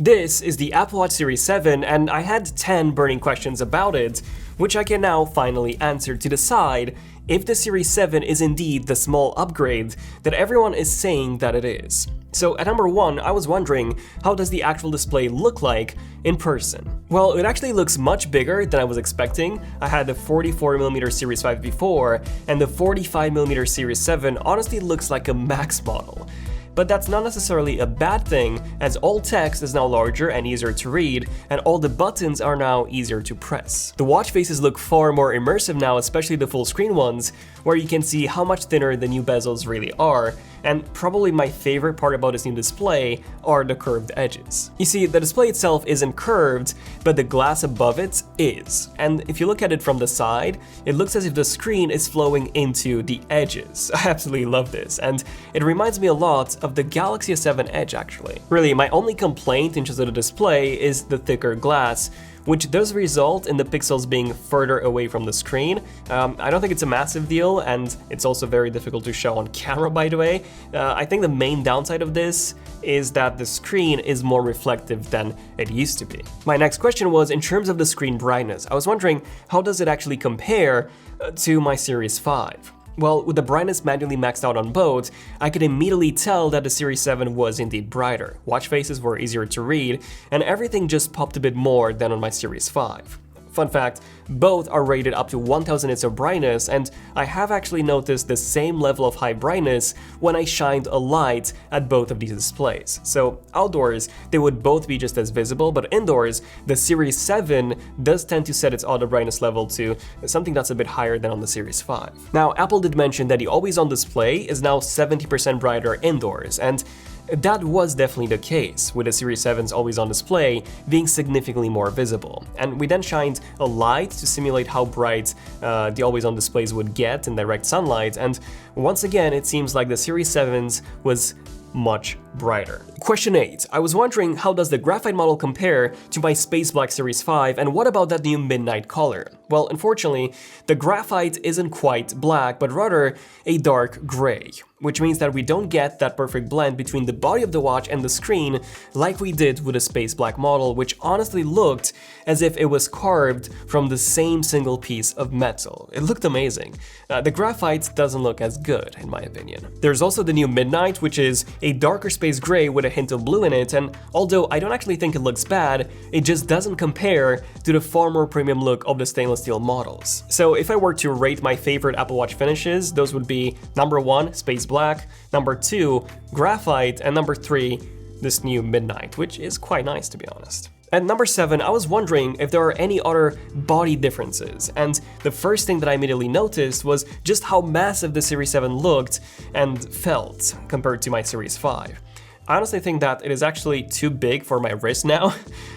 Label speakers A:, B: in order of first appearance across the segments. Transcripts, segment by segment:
A: This is the Apple Watch Series 7, and I had 10 burning questions about it, which I can now finally answer to decide if the Series 7 is indeed the small upgrade that everyone is saying that it is. So at number 1, I was wondering, how does the actual display look like in person? Well, it actually looks much bigger than I was expecting. I had the 44mm Series 5 before, and the 45mm Series 7 honestly looks like a Max model. But that's not necessarily a bad thing, as all text is now larger and easier to read, and all the buttons are now easier to press. The watch faces look far more immersive now, especially the full screen ones, where you can see how much thinner the new bezels really are, and probably my favorite part about this new display are the curved edges. You see, the display itself isn't curved, but the glass above it is. And if you look at it from the side, it looks as if the screen is flowing into the edges. I absolutely love this, and it reminds me a lot of the Galaxy S7 Edge actually. Really, my only complaint in terms of the display is the thicker glass, which does result in the pixels being further away from the screen. I don't think it's a massive deal, and it's also very difficult to show on camera, by the way. I think the main downside of this is that the screen is more reflective than it used to be. My next question was in terms of the screen brightness. I was wondering, how does it actually compare to my Series 5? Well, with the brightness manually maxed out on both, I could immediately tell that the Series 7 was indeed brighter. Watch faces were easier to read, and everything just popped a bit more than on my Series 5. Fun fact, both are rated up to 1000 nits of brightness, and I have actually noticed the same level of high brightness when I shined a light at both of these displays. So outdoors, they would both be just as visible, but indoors, the Series 7 does tend to set its auto brightness level to something that's a bit higher than on the Series 5. Now, Apple did mention that the always-on display is now 70% brighter indoors, and that was definitely the case, with the Series 7's always-on display being significantly more visible. And we then shined a light to simulate how bright the always-on displays would get in direct sunlight, and once again, it seems like the Series 7's was much brighter. Question 8. I was wondering, how does the graphite model compare to my Space Black Series 5, and what about that new midnight color? Well, unfortunately, the graphite isn't quite black, but rather a dark gray, which means that we don't get that perfect blend between the body of the watch and the screen like we did with the Space Black model, which honestly looked as if it was carved from the same single piece of metal. It looked amazing. The graphite doesn't look as good, in my opinion. There's also the new Midnight, which is a darker space gray with a hint of blue in it, and although I don't actually think it looks bad, it just doesn't compare to the far more premium look of the stainless steel models. So if I were to rate my favorite Apple Watch finishes, those would be number 1, Space Black, number 2, Graphite, and number 3, this new Midnight, which is quite nice to be honest. At number 7, I was wondering if there are any other body differences, and the first thing that I immediately noticed was just how massive the Series 7 looked and felt compared to my Series 5. I honestly think that it is actually too big for my wrist now,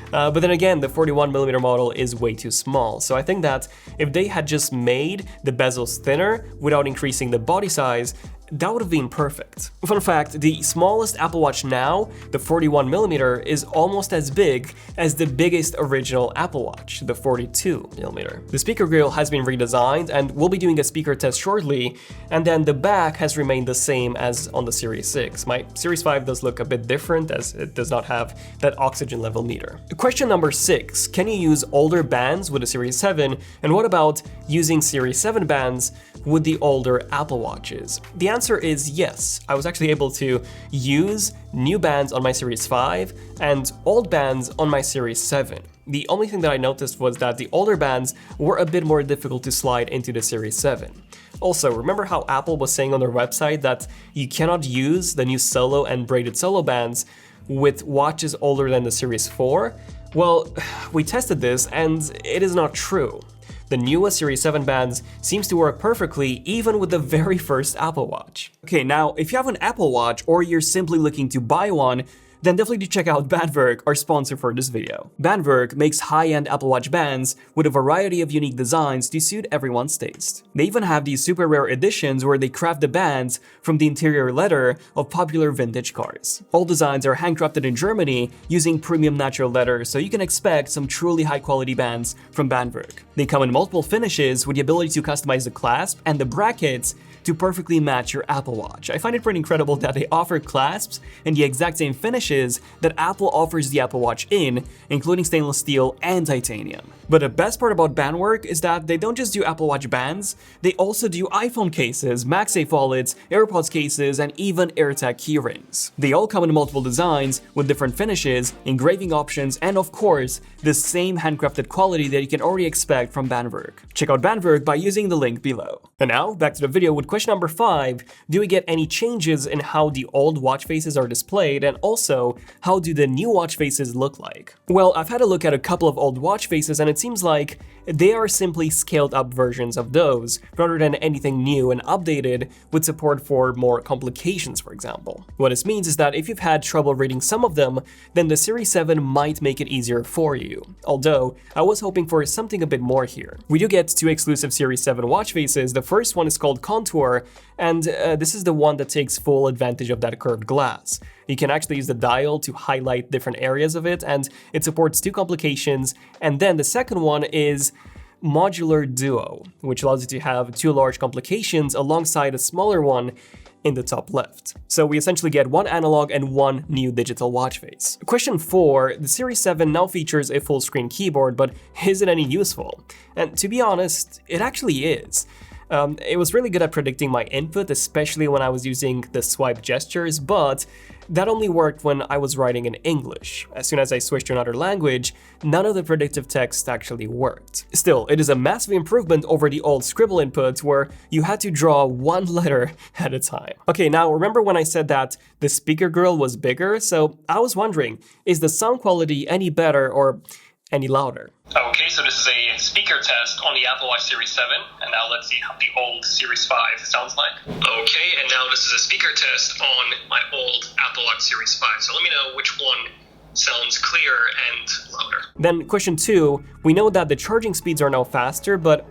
A: but then again, the 41mm model is way too small, so I think that if they had just made the bezels thinner without increasing the body size, that would have been perfect. Fun fact, the smallest Apple Watch now, the 41mm, is almost as big as the biggest original Apple Watch, the 42mm. The speaker grill has been redesigned, and we'll be doing a speaker test shortly, and then the back has remained the same as on the Series 6. My Series 5 does look a bit different, as it does not have that oxygen level meter. Question number 6, can you use older bands with the Series 7, and what about using Series 7 bands with the older Apple Watches? The answer is yes. I was actually able to use new bands on my Series 5 and old bands on my Series 7. The only thing that I noticed was that the older bands were a bit more difficult to slide into the Series 7. Also, remember how Apple was saying on their website that you cannot use the new solo and braided solo bands with watches older than the Series 4? Well, we tested this and it is not true. The newest Series 7 bands seems to work perfectly even with the very first Apple Watch. Okay, now if you have an Apple Watch or you're simply looking to buy one, then definitely do check out BandWerk, our sponsor for this video. BandWerk makes high-end Apple Watch bands with a variety of unique designs to suit everyone's taste. They even have these super rare editions where they craft the bands from the interior leather of popular vintage cars. All designs are handcrafted in Germany using premium natural leather, so you can expect some truly high-quality bands from BandWerk. They come in multiple finishes with the ability to customize the clasp and the brackets to perfectly match your Apple Watch. I find it pretty incredible that they offer clasps and the exact same finishes that Apple offers the Apple Watch in, including stainless steel and titanium. But the best part about BandWerk is that they don't just do Apple Watch bands, they also do iPhone cases, MagSafe wallets, AirPods cases, and even AirTag keyrings. They all come in multiple designs with different finishes, engraving options, and of course, the same handcrafted quality that you can already expect from BandWerk. Check out BandWerk by using the link below. And now, back to the video with question number 5. Do we get any changes in how the old watch faces are displayed, and also, how do the new watch faces look like? Well, I've had a look at a couple of old watch faces and it seems like they are simply scaled up versions of those, rather than anything new and updated with support for more complications, for example. What this means is that if you've had trouble reading some of them, then the Series 7 might make it easier for you. Although, I was hoping for something a bit more here. We do get 2 exclusive Series 7 watch faces. The first one is called Contour, and this is the one that takes full advantage of that curved glass. You can actually use the dial to highlight different areas of it, and it supports 2 complications. And then the second one is Modular Duo, which allows you to have 2 large complications alongside a smaller one in the top left. So we essentially get 1 analog and 1 new digital watch face. Question 4, the Series 7 now features a full screen keyboard, but is it any useful? And to be honest, it actually is. It was really good at predicting my input, especially when I was using the swipe gestures, but that only worked when I was writing in English. As soon as I switched to another language, none of the predictive text actually worked. Still, it is a massive improvement over the old Scribble input where you had to draw 1 letter at a time. Okay, now remember when I said that the speaker grill was bigger? So I was wondering, is the sound quality any better or any louder?
B: Okay, so this is a speaker test on the Apple Watch Series 7, and now let's see how the old Series 5 sounds like. Okay, and now this is a speaker test on my old Apple Watch Series 5, so let me know which one sounds clearer and louder.
A: Then question 2, we know that the charging speeds are now faster, but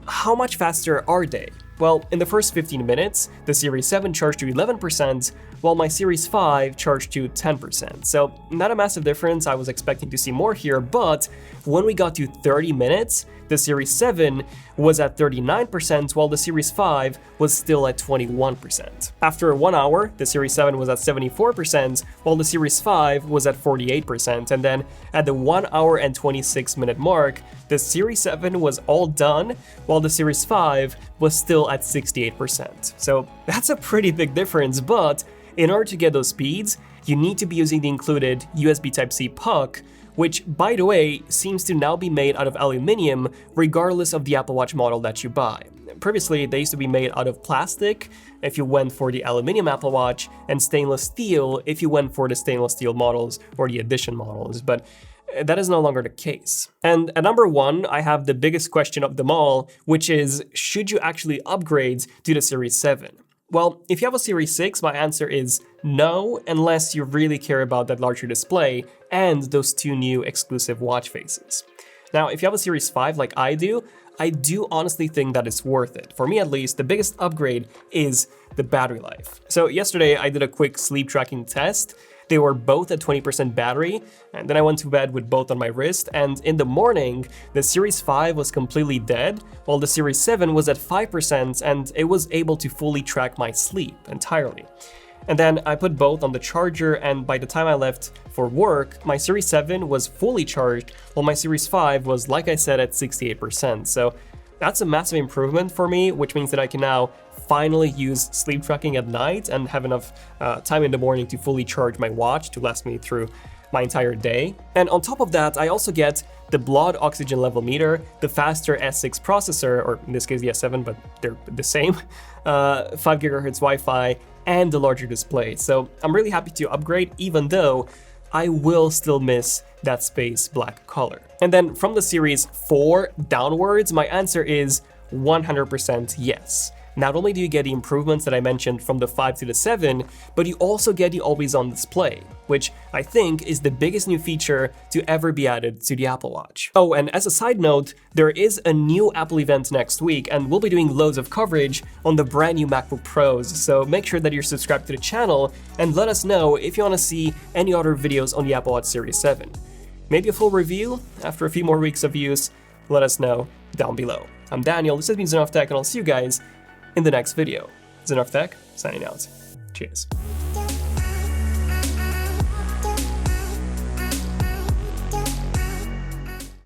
A: how much faster are they? Well, in the first 15 minutes, the Series 7 charged to 11%, while my Series 5 charged to 10%. So not a massive difference, I was expecting to see more here, but when we got to 30 minutes, the Series 7 was at 39%, while the Series 5 was still at 21%. After 1 hour, the Series 7 was at 74%, while the Series 5 was at 48%, and then at the 1 hour and 26 minute mark, the Series 7 was all done, while the Series 5 was still at 68%. So that's a pretty big difference, but in order to get those speeds, you need to be using the included USB Type-C puck, which, by the way, seems to now be made out of aluminum regardless of the Apple Watch model that you buy. Previously, they used to be made out of plastic if you went for the aluminum Apple Watch, and stainless steel if you went for the stainless steel models or the edition models, but that is no longer the case. And at number 1, I have the biggest question of them all, which is, should you actually upgrade to the Series 7? Well, if you have a Series 6, my answer is no, unless you really care about that larger display and those 2 new exclusive watch faces. Now, if you have a Series 5 like I do honestly think that it's worth it. For me at least, the biggest upgrade is the battery life. So yesterday I did a quick sleep tracking test. They were both at 20% battery, and then I went to bed with both on my wrist, and in the morning, the Series 5 was completely dead, while the Series 7 was at 5%, and it was able to fully track my sleep entirely. And then I put both on the charger, and by the time I left for work, my Series 7 was fully charged, while my Series 5 was, like I said, at 68%. So that's a massive improvement for me, which means that I can now finally use sleep tracking at night and have enough time in the morning to fully charge my watch to last me through my entire day. And on top of that, I also get the blood oxygen level meter, the faster S6 processor, or in this case the S7, but they're the same, 5 GHz Wi-Fi, and the larger display. So I'm really happy to upgrade, even though I will still miss that space black color. And then from the Series 4 downwards, my answer is 100% yes. Not only do you get the improvements that I mentioned from the 5 to the 7, but you also get the always-on display, which I think is the biggest new feature to ever be added to the Apple Watch. Oh, and as a side note, there is a new Apple event next week, and we'll be doing loads of coverage on the brand new MacBook Pros, so make sure that you're subscribed to the channel and let us know if you want to see any other videos on the Apple Watch Series 7. Maybe a full review after a few more weeks of use. Let us know down below. I'm Daniel, this has been Zone of Tech, and I'll see you guys in the next video. Tech, signing out. Cheers.